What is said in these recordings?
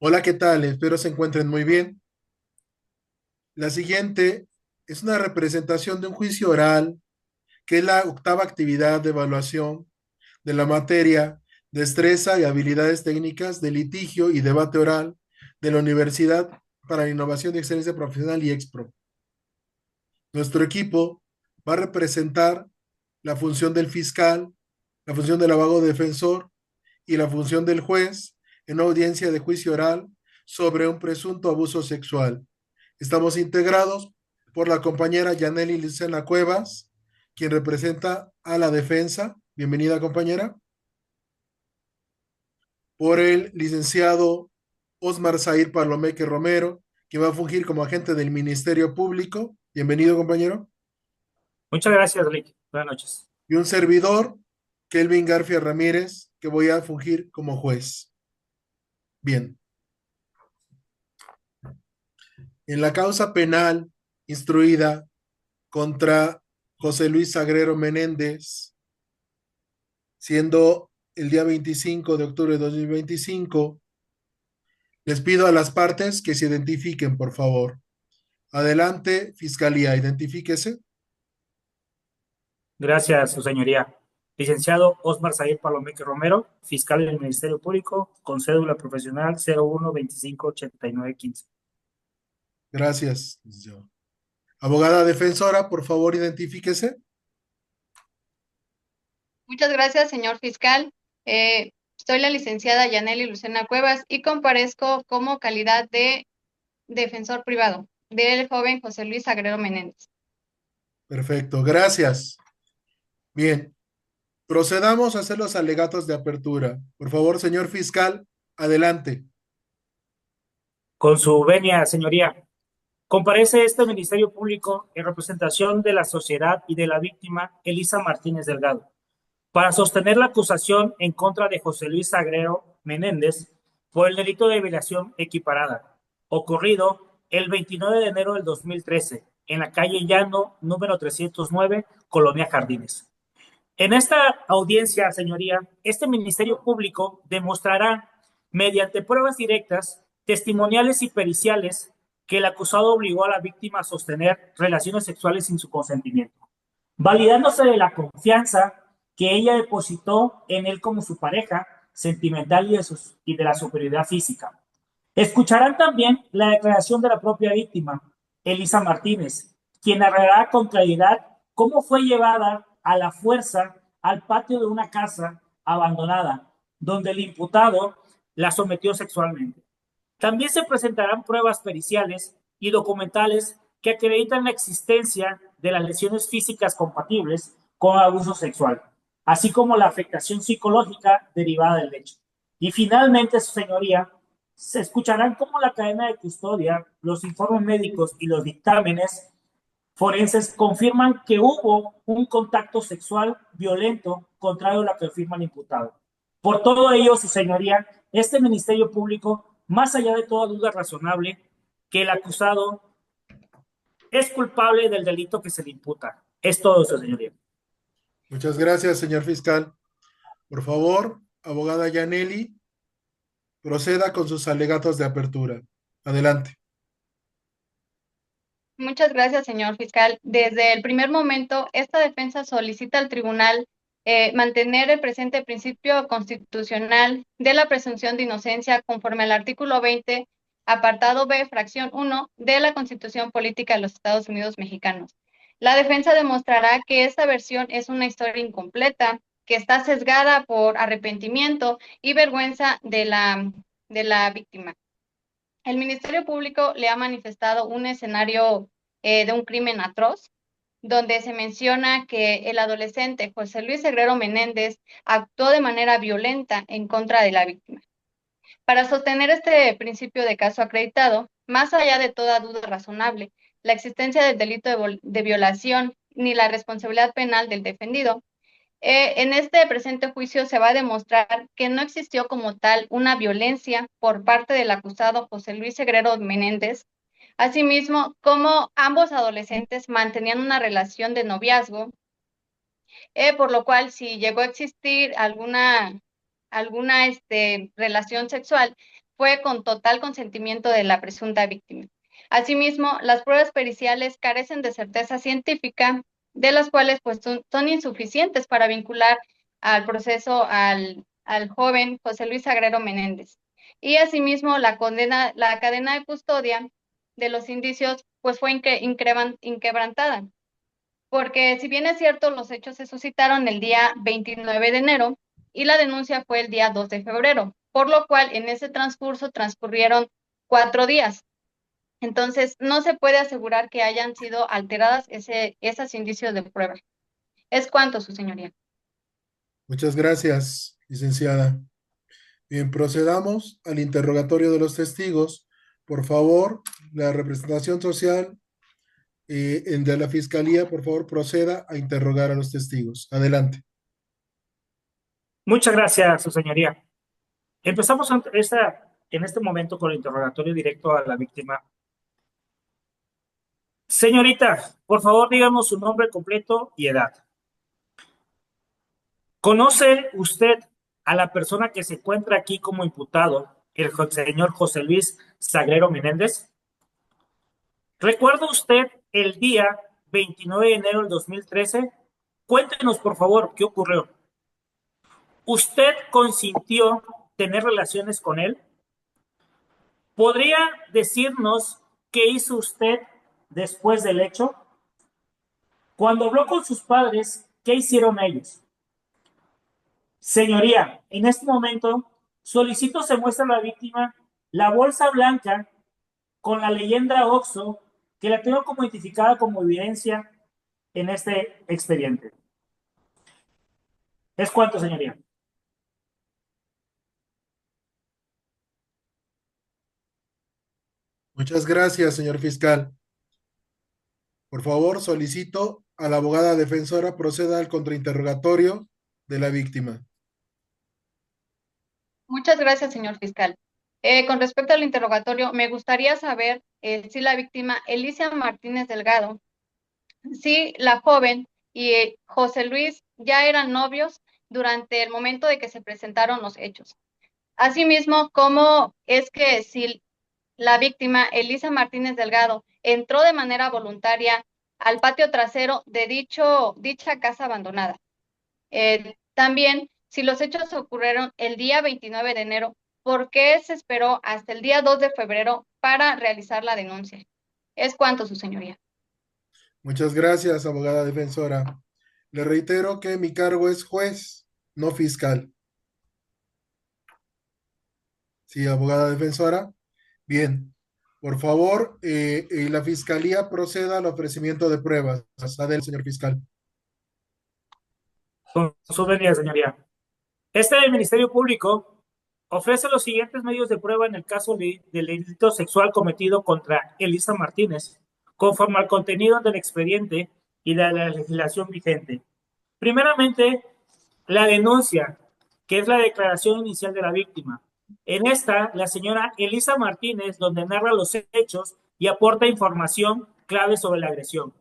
Hola, ¿qué tal? Espero se encuentren muy bien. La siguiente es una representación de un juicio oral, que es la octava actividad de evaluación de la materia Destreza y habilidades técnicas de litigio y debate oral de la Universidad para la Innovación y Excelencia Profesional y Expro. Nuestro equipo va a representar la función del fiscal, la función del abogado defensor y la función del juez en una audiencia de juicio oral sobre un presunto abuso sexual. Estamos integrados por la compañera Yaneli Lucena Cuevas, quien representa a la defensa. Bienvenida, compañera. Por el licenciado Osmar Zair Palomeque Romero, quien va a fungir como agente del Ministerio Público. Bienvenido, compañero. Muchas gracias, Rick. Buenas noches. Y un servidor, Kelvin García Ramírez, que voy a fungir como juez. Bien. En la causa penal instruida contra José Luis Sagrero Menéndez, siendo el día 25 de octubre de 2025, les pido a las partes que se identifiquen, por favor. Adelante, Fiscalía, identifíquese. Gracias, su señoría. Licenciado Osmar Said Palomeque Romero, fiscal del Ministerio Público, con cédula profesional 01258915. Gracias. Abogada defensora, por favor, identifíquese. Muchas gracias, señor fiscal. Soy la licenciada Yaneli Lucena Cuevas y comparezco como calidad de defensor privado del joven José Luis Agrero Menéndez. Perfecto, gracias. Bien, procedamos a hacer los alegatos de apertura. Por favor, señor fiscal, adelante. Con su venia, señoría, comparece este Ministerio Público en representación de la sociedad y de la víctima Elisa Martínez Delgado para sostener la acusación en contra de José Luis Agrero Menéndez por el delito de violación equiparada, ocurrido el 29 de enero del 2013 en la calle Llano, número 309, Colonia Jardines. En esta audiencia, señoría, este Ministerio Público demostrará, mediante pruebas directas, testimoniales y periciales, que el acusado obligó a la víctima a sostener relaciones sexuales sin su consentimiento, validándose de la confianza que ella depositó en él como su pareja sentimental y de la superioridad física. Escucharán también la declaración de la propia víctima, Elisa Martínez, quien narrará con claridad cómo fue llevada a la fuerza al patio de una casa abandonada, donde el imputado la sometió sexualmente. También se presentarán pruebas periciales y documentales que acreditan la existencia de las lesiones físicas compatibles con abuso sexual, así como la afectación psicológica derivada del hecho. Y finalmente, su señoría, se escucharán cómo la cadena de custodia, los informes médicos y los dictámenes forenses confirman que hubo un contacto sexual violento contrario a lo que afirma el imputado. Por todo ello, su señoría, este Ministerio Público, más allá de toda duda razonable, que el acusado es culpable del delito que se le imputa. Es todo, su señoría. Muchas gracias, señor fiscal. Por favor, abogada Yaneli, proceda con sus alegatos de apertura. Adelante. Muchas gracias, señor fiscal. Desde el primer momento, esta defensa solicita al tribunal mantener el presente principio constitucional de la presunción de inocencia conforme al artículo 20, apartado B, fracción 1 de la Constitución Política de los Estados Unidos Mexicanos. La defensa demostrará que esta versión es una historia incompleta, que está sesgada por arrepentimiento y vergüenza de la víctima. El Ministerio Público le ha manifestado un escenario de un crimen atroz, donde se menciona que el adolescente José Luis Herrero Menéndez actuó de manera violenta en contra de la víctima. Para sostener este principio de caso acreditado, más allá de toda duda razonable, la existencia del delito de violación ni la responsabilidad penal del defendido, en este presente juicio se va a demostrar que no existió como tal una violencia por parte del acusado José Luis Segrero Menéndez, asimismo como ambos adolescentes mantenían una relación de noviazgo, por lo cual si llegó a existir alguna relación sexual, fue con total consentimiento de la presunta víctima. Asimismo, las pruebas periciales carecen de certeza científica, de las cuales pues son insuficientes para vincular al proceso al joven José Luis Sagrero Menéndez. Y asimismo, la cadena de custodia de los indicios pues fue inquebrantada, porque si bien es cierto, los hechos se suscitaron el día 29 de enero y la denuncia fue el día 2 de febrero, por lo cual en ese transcurso transcurrieron 4 días. Entonces, no se puede asegurar que hayan sido alteradas esos indicios de prueba. ¿Es cuanto, su señoría? Muchas gracias, licenciada. Bien, procedamos al interrogatorio de los testigos. Por favor, la representación social de la Fiscalía, por favor, proceda a interrogar a los testigos. Adelante. Muchas gracias, su señoría. Empezamos en este momento con el interrogatorio directo a la víctima. Señorita, por favor, díganos su nombre completo y edad. ¿Conoce usted a la persona que se encuentra aquí como imputado, el señor José Luis Sagrero Menéndez? ¿Recuerda usted el día 29 de enero del 2013? Cuéntenos, por favor, qué ocurrió. ¿Usted consintió tener relaciones con él? ¿Podría decirnos qué hizo usted después del hecho? Cuando habló con sus padres, ¿qué hicieron ellos? Señoría, en este momento solicito se muestra a la víctima la bolsa blanca con la leyenda OXXO que la tengo como identificada como evidencia en este expediente. ¿Es cuánto, señoría? Muchas gracias, señor fiscal. Por favor, solicito a la abogada defensora proceda al contrainterrogatorio de la víctima. Muchas gracias, señor fiscal. Con respecto al interrogatorio, me gustaría saber si la víctima Elisa Martínez Delgado, si la joven y José Luis ya eran novios durante el momento de que se presentaron los hechos. Asimismo, cómo es que si la víctima Elisa Martínez Delgado entró de manera voluntaria al patio trasero de dicha casa abandonada. También, si los hechos ocurrieron el día 29 de enero, ¿por qué se esperó hasta el día 2 de febrero para realizar la denuncia? ¿Es cuánto, su señoría? Muchas gracias, abogada defensora. Le reitero que mi cargo es juez, no fiscal. Sí, abogada defensora. Bien. Por favor, la fiscalía proceda al ofrecimiento de pruebas. Adelante, señor fiscal. Con su venida, señoría. Este Ministerio Público ofrece los siguientes medios de prueba en el caso del delito sexual cometido contra Elisa Martínez, conforme al contenido del expediente y de la legislación vigente. Primeramente, la denuncia, que es la declaración inicial de la víctima. En esta, la señora Elisa Martínez, donde narra los hechos y aporta información clave sobre la agresión.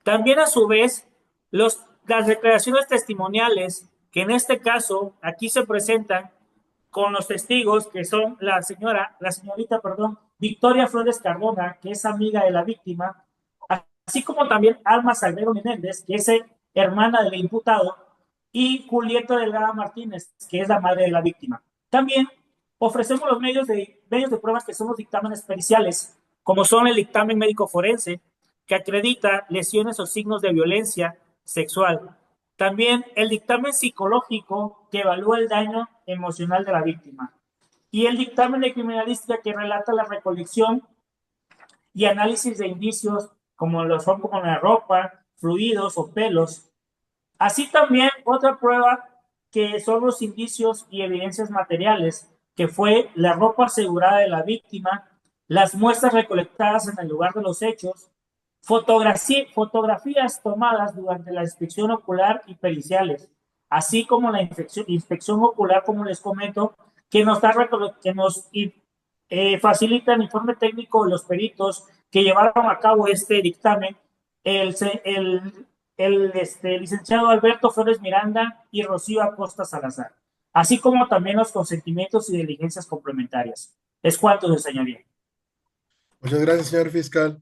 También, a su vez, las declaraciones testimoniales, que en este caso aquí se presentan con los testigos, que son la señorita, Victoria Flores Cardona, que es amiga de la víctima, así como también Alma Sagrero Menéndez, que es hermana del imputado, y Julieta Delgado Martínez, que es la madre de la víctima. También ofrecemos los medios de pruebas que son los dictámenes periciales, como son el dictamen médico forense, que acredita lesiones o signos de violencia sexual. También el dictamen psicológico, que evalúa el daño emocional de la víctima. Y el dictamen de criminalística, que relata la recolección y análisis de indicios como la ropa, fluidos o pelos. Así también otra prueba que son los indicios y evidencias materiales, que fue la ropa asegurada de la víctima, las muestras recolectadas en el lugar de los hechos, fotografías tomadas durante la inspección ocular y periciales, así como la inspección ocular, como les comento, que nos facilita el informe técnico de los peritos que llevaron a cabo este dictamen, el licenciado Alberto Flores Miranda y Rocío Acosta Salazar, así como también los consentimientos y diligencias complementarias. Es cuanto, su señoría. Muchas gracias, señor fiscal.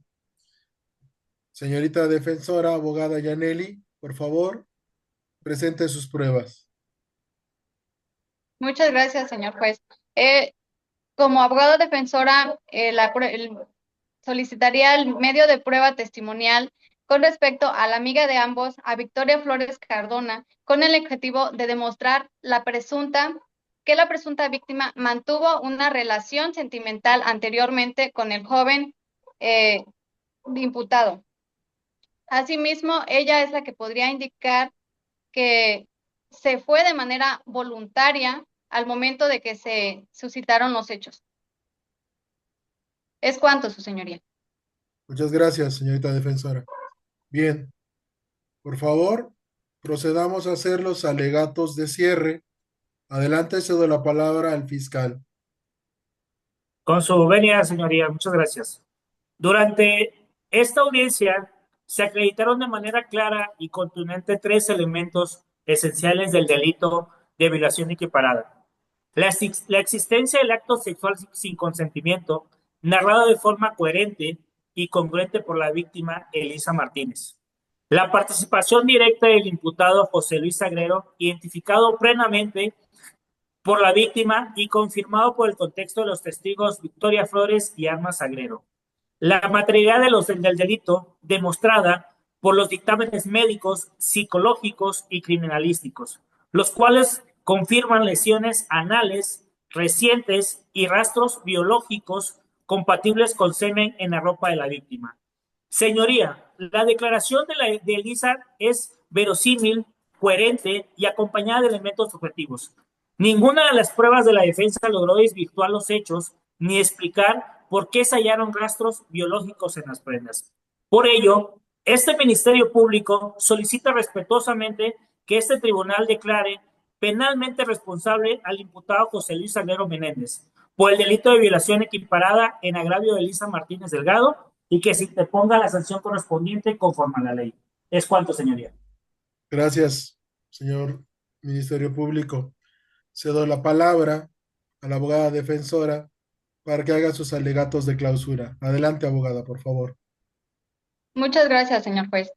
Señorita defensora, abogada Yaneli, por favor, presente sus pruebas. Muchas gracias, señor juez. Como abogada defensora, solicitaría el medio de prueba testimonial con respecto a la amiga de ambos, a Victoria Flores Cardona, con el objetivo de demostrar que la presunta víctima mantuvo una relación sentimental anteriormente con el joven eh, imputado. Asimismo, ella es la que podría indicar que se fue de manera voluntaria al momento de que se suscitaron los hechos. Es cuanto, su señoría. Muchas gracias, señorita defensora. Bien, por favor, procedamos a hacer los alegatos de cierre. Adelante, cedo la palabra al fiscal. Con su venia, señoría, muchas gracias. Durante esta audiencia se acreditaron de manera clara y contundente tres elementos esenciales del delito de violación equiparada. La existencia del acto sexual sin consentimiento, narrado de forma coherente y congruente por la víctima Elisa Martínez. La participación directa del imputado José Luis Agrero, identificado plenamente por la víctima y confirmado por el contexto de los testigos Victoria Flores y Armas Agrero. La materialidad del delito demostrada por los dictámenes médicos, psicológicos y criminalísticos, los cuales confirman lesiones anales recientes y rastros biológicos compatibles con semen en la ropa de la víctima. Señoría, la declaración de Elisa es verosímil, coherente y acompañada de elementos objetivos. Ninguna de las pruebas de la defensa logró desvirtuar los hechos ni explicar por qué se hallaron rastros biológicos en las prendas. Por ello, este Ministerio Público solicita respetuosamente que este tribunal declare penalmente responsable al imputado José Luis Agrero Menéndez por el delito de violación equiparada en agravio de Elisa Martínez Delgado y que se interponga la sanción correspondiente conforme a la ley. Es cuanto, señoría. Gracias, señor Ministerio Público. Cedo la palabra a la abogada defensora para que haga sus alegatos de clausura. Adelante, abogada, por favor. Muchas gracias, señor juez.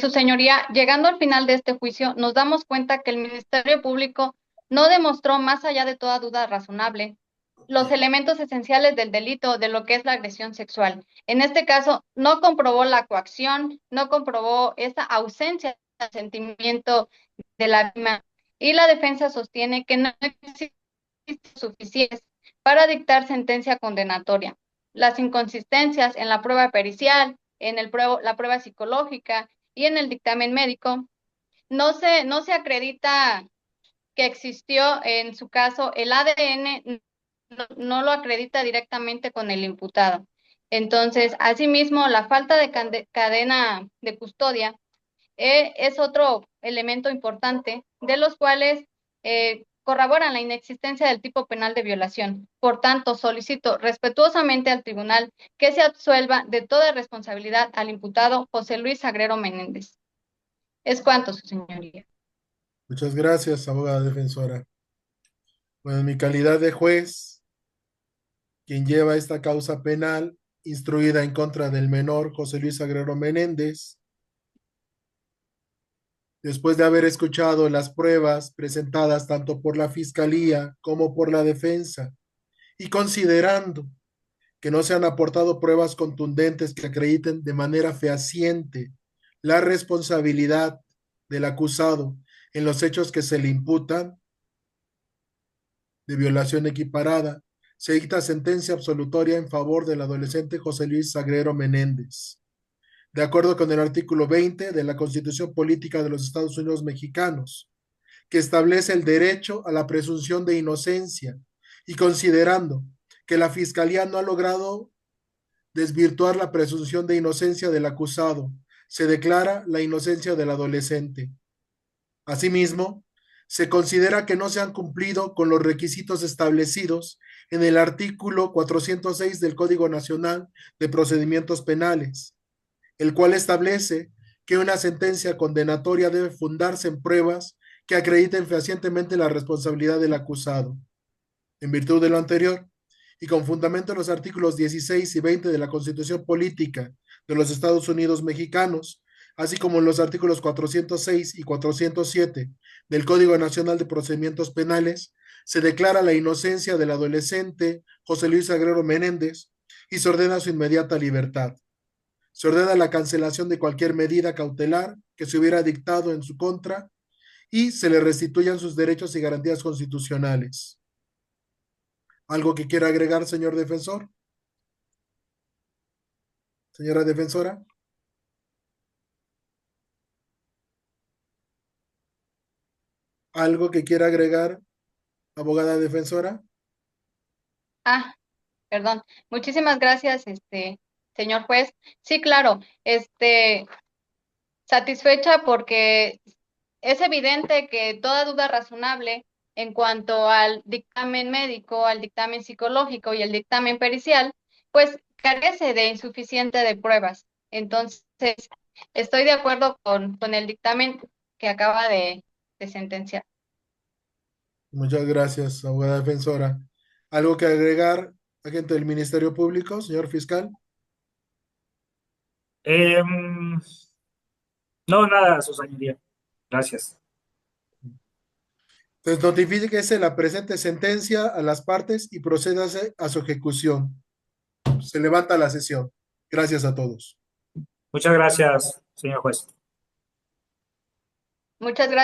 Su señoría, llegando al final de este juicio, nos damos cuenta que el Ministerio Público no demostró, más allá de toda duda razonable, los elementos esenciales del delito de lo que es la agresión sexual. En este caso, no comprobó la coacción, no comprobó esa ausencia de sentimiento de la víctima y la defensa sostiene que no existe suficientes para dictar sentencia condenatoria. Las inconsistencias en la prueba pericial, la prueba psicológica y en el dictamen médico, no se acredita que existió en su caso el ADN, no lo acredita directamente con el imputado. Entonces, asimismo, la falta de cadena de custodia es otro elemento importante de los cuales corroboran la inexistencia del tipo penal de violación. Por tanto, solicito respetuosamente al tribunal que se absuelva de toda responsabilidad al imputado José Luis Agrero Menéndez. Es cuanto, su señoría. Muchas gracias, abogada defensora. Bueno, en mi calidad de juez, quien lleva esta causa penal instruida en contra del menor José Luis Agrero Menéndez, después de haber escuchado las pruebas presentadas tanto por la Fiscalía como por la defensa, y considerando que no se han aportado pruebas contundentes que acrediten de manera fehaciente la responsabilidad del acusado en los hechos que se le imputan de violación equiparada, se dicta sentencia absolutoria en favor del adolescente José Luis Agrero Menéndez. De acuerdo con el artículo 20 de la Constitución Política de los Estados Unidos Mexicanos, que establece el derecho a la presunción de inocencia, y considerando que la Fiscalía no ha logrado desvirtuar la presunción de inocencia del acusado, se declara la inocencia del adolescente. Asimismo, se considera que no se han cumplido con los requisitos establecidos en el artículo 406 del Código Nacional de Procedimientos Penales, el cual establece que una sentencia condenatoria debe fundarse en pruebas que acrediten fehacientemente la responsabilidad del acusado. En virtud de lo anterior, y con fundamento en los artículos 16 y 20 de la Constitución Política de los Estados Unidos Mexicanos, así como en los artículos 406 y 407 del Código Nacional de Procedimientos Penales, se declara la inocencia del adolescente José Luis Agrero Menéndez y se ordena su inmediata libertad. Se ordena la cancelación de cualquier medida cautelar que se hubiera dictado en su contra y se le restituyan sus derechos y garantías constitucionales. ¿Algo que quiera agregar, señor defensor? Señora defensora. ¿Algo que quiera agregar, abogada defensora? Ah, perdón. Muchísimas gracias, señor juez. Sí, claro, satisfecha porque es evidente que toda duda razonable en cuanto al dictamen médico, al dictamen psicológico y el dictamen pericial, pues carece de insuficiente de pruebas. Entonces, estoy de acuerdo con el dictamen que acaba de sentenciar. Muchas gracias, abogada defensora. ¿Algo que agregar, agente del Ministerio Público, señor fiscal? Em, no, nada, su señoría. Gracias. Entonces notifíquese la presente sentencia a las partes y procédase a su ejecución. Se levanta la sesión. Gracias a todos. Muchas gracias, señor juez. Muchas gracias.